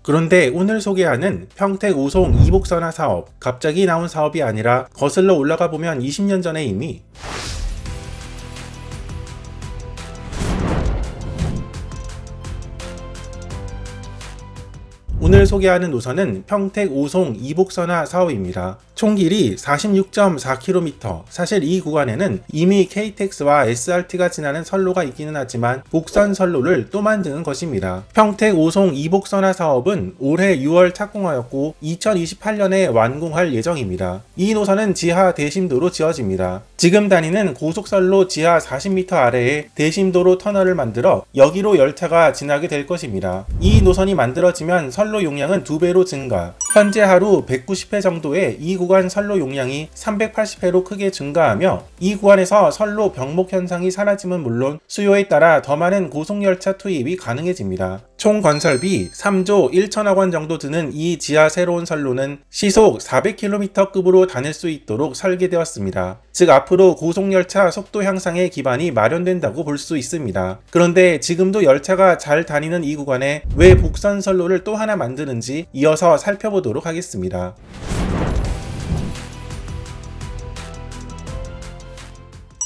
그런데 오늘 소개하는 평택 오송 이복선화 사업, 갑자기 나온 사업이 아니라 거슬러 올라가 보면 20년 전에 이미 오늘 소개하는 노선은 평택 오송 이복선화 사업입니다. 총 길이 46.4km, 사실 이 구간에는 이미 KTX와 SRT가 지나는 선로가 있기는 하지만 복선 선로를 또 만드는 것입니다. 평택 오송 이복선화 사업은 올해 6월 착공하였고 2028년에 완공할 예정입니다. 이 노선은 지하 대심도로 지어집니다. 지금 다니는 고속선로 지하 40m 아래에 대심도로 터널을 만들어 여기로 열차가 지나게 될 것입니다. 이 노선이 만들어지면 선로 용량은 2배로 증가, 현재 하루 190회 정도의 이 구간 선로 용량이 380회로 크게 증가하며 이 구간에서 선로 병목 현상이 사라짐은 물론 수요에 따라 더 많은 고속열차 투입이 가능해집니다. 총 건설비 3조 1천억 원 정도 드는 이 지하 새로운 선로는 시속 400km급으로 다닐 수 있도록 설계되었습니다. 즉 앞으로 고속열차 속도 향상의 기반이 마련된다고 볼 수 있습니다. 그런데 지금도 열차가 잘 다니는 이 구간에 왜 복선 선로를 또 하나 만드는지 이어서 살펴보도록 하겠습니다.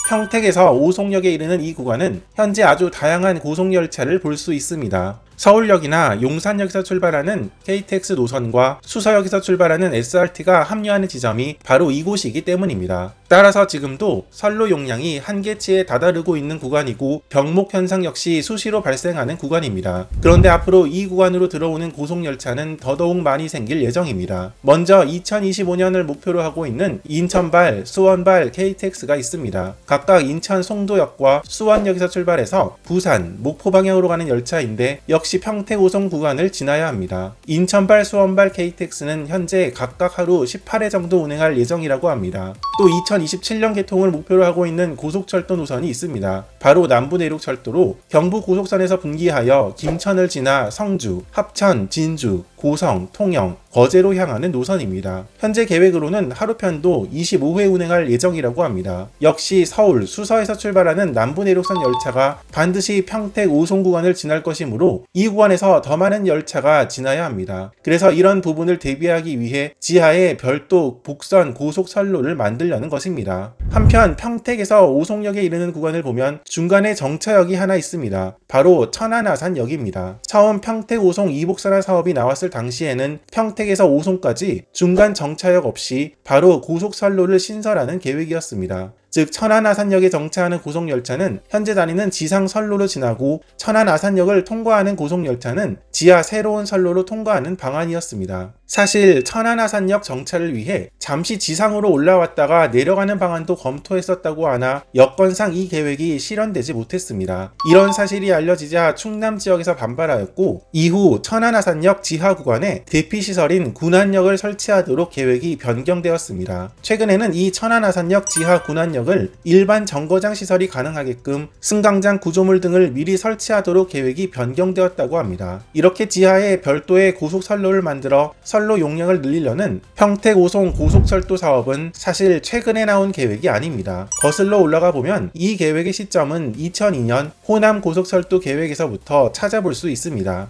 평택에서 오송역에 이르는 이 구간은 현재 아주 다양한 고속열차를 볼 수 있습니다. 서울역이나 용산역에서 출발하는 KTX 노선과 수서역에서 출발하는 SRT가 합류하는 지점이 바로 이곳이기 때문입니다. 따라서 지금도 선로 용량이 한계치에 다다르고 있는 구간이고 병목 현상 역시 수시로 발생하는 구간입니다. 그런데 앞으로 이 구간으로 들어오는 고속열차는 더더욱 많이 생길 예정입니다. 먼저 2025년을 목표로 하고 있는 인천발, 수원발 KTX가 있습니다. 각각 인천 송도역과 수원역에서 출발해서 부산, 목포 방향으로 가는 열차인데 역시 평택 오송 구간을 지나야 합니다. 인천발, 수원발 KTX는 현재 각각 하루 18회 정도 운행할 예정이라고 합니다. 또 2027년 개통을 목표로 하고 있는 고속철도 노선이 있습니다. 바로 남부내륙철도로 경부고속선에서 분기하여 김천을 지나 성주, 합천, 진주, 고성, 통영, 거제로 향하는 노선입니다. 현재 계획으로는 하루편도 25회 운행할 예정이라고 합니다. 역시 서울, 수서에서 출발하는 남부내륙선 열차가 반드시 평택 오송 구간을 지날 것이므로 이 구간에서 더 많은 열차가 지나야 합니다. 그래서 이런 부분을 대비하기 위해 지하에 별도 복선 고속선로를 만들려는 것입니다. 한편 평택에서 오송역에 이르는 구간을 보면 중간에 정차역이 하나 있습니다. 바로 천안아산역입니다. 처음 평택 오송 이복선화 사업이 나왔을 당시에는 평택에서 오송까지 중간 정차역 없이 바로 고속선로를 신설하는 계획이었습니다. 즉 천안아산역에 정차하는 고속열차는 현재 다니는 지상 선로로 지나고 천안아산역을 통과하는 고속열차는 지하 새로운 선로로 통과하는 방안이었습니다. 사실 천안아산역 정차를 위해 잠시 지상으로 올라왔다가 내려가는 방안도 검토했었다고 하나 여건상 이 계획이 실현되지 못했습니다. 이런 사실이 알려지자 충남 지역에서 반발하였고 이후 천안아산역 지하 구간에 대피시설인 군안역을 설치하도록 계획이 변경되었습니다. 최근에는 이 천안아산역 지하 군안역을 일반 정거장 시설이 가능하게끔 승강장 구조물 등을 미리 설치하도록 계획이 변경되었다고 합니다. 이렇게 지하에 별도의 고속선로를 만들어 선로 용량을 늘리려는 평택 오송 고속철도 사업은 사실 최근에 나온 계획이 아닙니다. 거슬러 올라가 보면 이 계획의 시점은 2002년 호남 고속철도 계획에서부터 찾아볼 수 있습니다.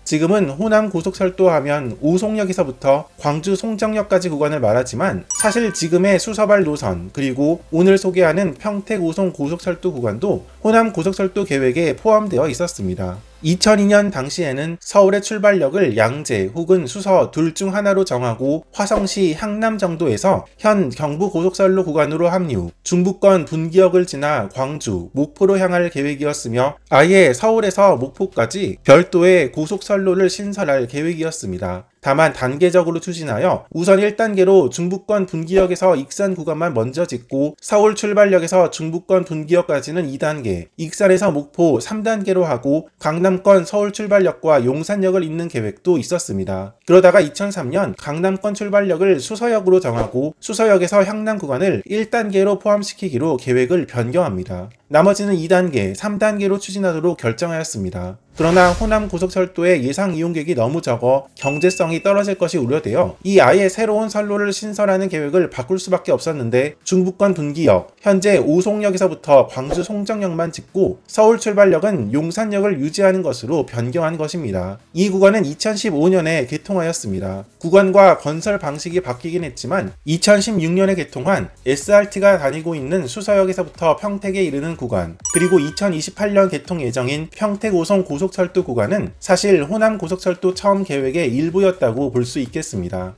지금은 호남 고속철도 하면 오송역에서부터 광주 송정역까지 구간을 말하지만 사실 지금의 수서발 노선 그리고 오늘 소개하는 평택 오송 고속철도 구간도 호남 고속철도 계획에 포함되어 있었습니다. 2002년 당시에는 서울의 출발역을 양재 혹은 수서 둘 중 하나로 정하고 화성시 향남 정도에서 현 경부고속선로 구간으로 합류, 중부권 분기역을 지나 광주, 목포로 향할 계획이었으며 아예 서울에서 목포까지 별도의 고속선로를 신설할 계획이었습니다. 다만 단계적으로 추진하여 우선 1단계로 중부권 분기역에서 익산 구간만 먼저 짓고 서울 출발역에서 중부권 분기역까지는 2단계, 익산에서 목포 3단계로 하고 강남권 서울 출발역과 용산역을 잇는 계획도 있었습니다. 그러다가 2003년 강남권 출발역을 수서역으로 정하고 수서역에서 향남 구간을 1단계로 포함시키기로 계획을 변경합니다. 나머지는 2단계, 3단계로 추진하도록 결정하였습니다. 그러나 호남 고속철도의 예상 이용객이 너무 적어 경제성이 떨어질 것이 우려되어 이 아예 새로운 선로를 신설하는 계획을 바꿀 수밖에 없었는데 중부권 분기역, 현재 오송역에서부터 광주 송정역만 짓고 서울 출발역은 용산역을 유지하는 것으로 변경한 것입니다. 이 구간은 2015년에 개통하였습니다. 구간과 건설 방식이 바뀌긴 했지만 2016년에 개통한 SRT가 다니고 있는 수서역에서부터 평택에 이르는 구간, 그리고 2028년 개통 예정인 평택 오송 고속철도 구간은 사실 호남 고속철도 처음 계획의 일부였다고 볼 수 있겠습니다.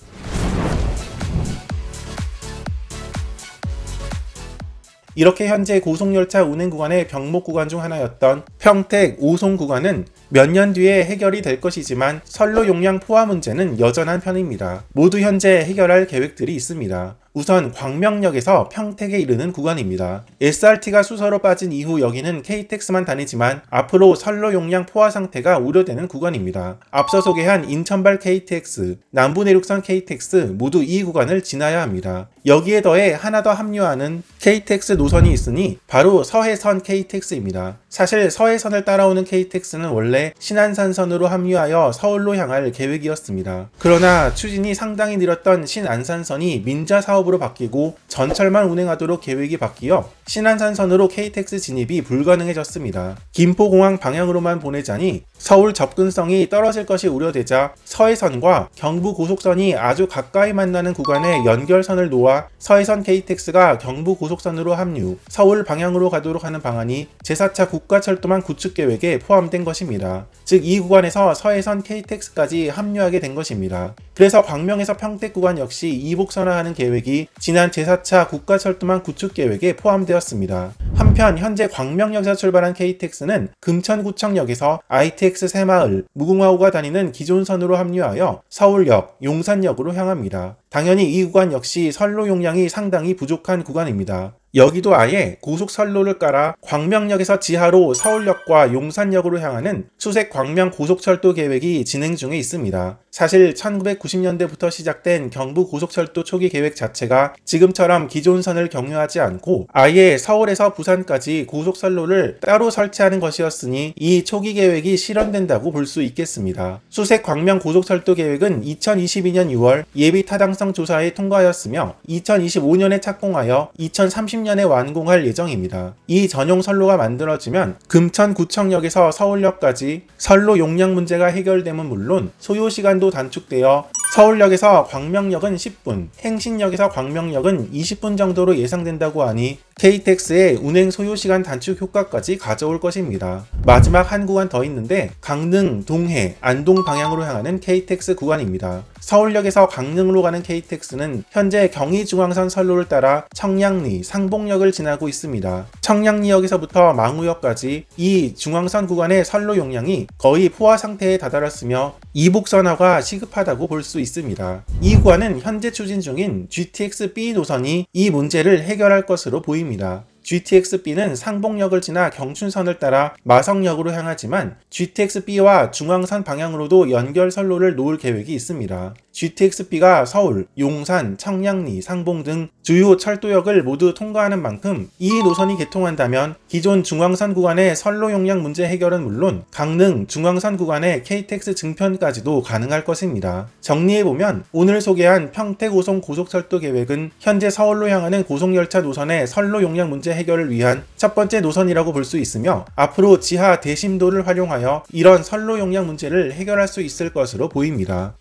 이렇게 현재 고속열차 운행 구간의 병목 구간 중 하나였던 평택 오송 구간은 몇 년 뒤에 해결이 될 것이지만 선로 용량 포화 문제는 여전한 편입니다. 모두 현재 해결할 계획들이 있습니다. 우선 광명역에서 평택에 이르는 구간입니다. SRT가 수서로 빠진 이후 여기는 KTX만 다니지만 앞으로 선로 용량 포화 상태가 우려되는 구간입니다. 앞서 소개한 인천발 KTX, 남부내륙선 KTX 모두 이 구간을 지나야 합니다. 여기에 더해 하나 더 합류하는 KTX 노선이 있으니 바로 서해선 KTX입니다. 사실 서해선을 따라오는 KTX는 원래 신안산선으로 합류하여 서울로 향할 계획이었습니다. 그러나 추진이 상당히 느렸던 신안산선이 민자 사업으로 바뀌고 전철만 운행하도록 계획이 바뀌어 신안산선으로 KTX 진입이 불가능해졌습니다. 김포공항 방향으로만 보내자니 서울 접근성이 떨어질 것이 우려되자 서해선과 경부고속선이 아주 가까이 만나는 구간에 연결선을 놓아 서해선 KTX가 경부고속선으로 합류, 서울 방향으로 가도록 하는 방안이 제4차 국가철도망 구축 계획에 포함된 것입니다. 즉 이 구간에서 서해선 KTX까지 합류하게 된 것입니다. 그래서 광명에서 평택 구간 역시 이복선화하는 계획이 지난 제4차 국가철도망 구축 계획에 포함되었습니다. 한편 현재 광명역에서 출발한 KTX는 금천구청역에서 ITX 새마을, 무궁화호가 다니는 기존선으로 합류하여 서울역, 용산역으로 향합니다. 당연히 이 구간 역시 선로 용량이 상당히 부족한 구간입니다. 여기도 아예 고속선로를 깔아 광명역에서 지하로 서울역과 용산역으로 향하는 수색 광명 고속철도 계획이 진행 중에 있습니다. 사실 1990년대부터 시작된 경부 고속철도 초기 계획 자체가 지금처럼 기존선을 경유하지 않고 아예 서울에서 부산까지 고속선로를 따로 설치하는 것이었으니 이 초기 계획이 실현된다고 볼 수 있겠습니다. 수색 광명 고속철도 계획은 2022년 6월 예비 타당성 조사에 통과하였으며 2025년에 착공하여 2030년에 완공할 예정입니다. 이 전용 선로가 만들어지면 금천구청역에서 서울역까지 선로 용량 문제가 해결되면 물론 소요시간도 단축되어 서울역에서 광명역은 10분, 행신역에서 광명역은 20분 정도로 예상된다고 하니 KTX의 운행 소요시간 단축 효과까지 가져올 것입니다. 마지막 한 구간 더 있는데 강릉, 동해, 안동 방향으로 향하는 KTX 구간입니다. 서울역에서 강릉으로 가는 KTX는 현재 경의중앙선 선로를 따라 청량리, 상봉역을 지나고 있습니다. 청량리역에서부터 망우역까지 이 중앙선 구간의 선로 용량이 거의 포화 상태에 다다랐으며 이복선화가 시급하다고 볼 수 있습니다. 이 구간은 현재 추진 중인 GTX-B 노선이 이 문제를 해결할 것으로 보입니다. GTX-B는 상봉역을 지나 경춘선을 따라 마성역으로 향하지만 GTX-B와 중앙선 방향으로도 연결 선로를 놓을 계획이 있습니다. GTX-B가 서울, 용산, 청량리, 상봉 등 주요 철도역을 모두 통과하는 만큼 이 노선이 개통한다면 기존 중앙선 구간의 선로 용량 문제 해결은 물론 강릉, 중앙선 구간의 KTX 증편까지도 가능할 것입니다. 정리해보면 오늘 소개한 평택 오송 고속철도 계획은 현재 서울로 향하는 고속열차 노선의 선로 용량 문제 해결을 위한 첫 번째 노선이라고 볼 수 있으며 앞으로 지하 대심도를 활용하여 이런 선로 용량 문제를 해결할 수 있을 것으로 보입니다.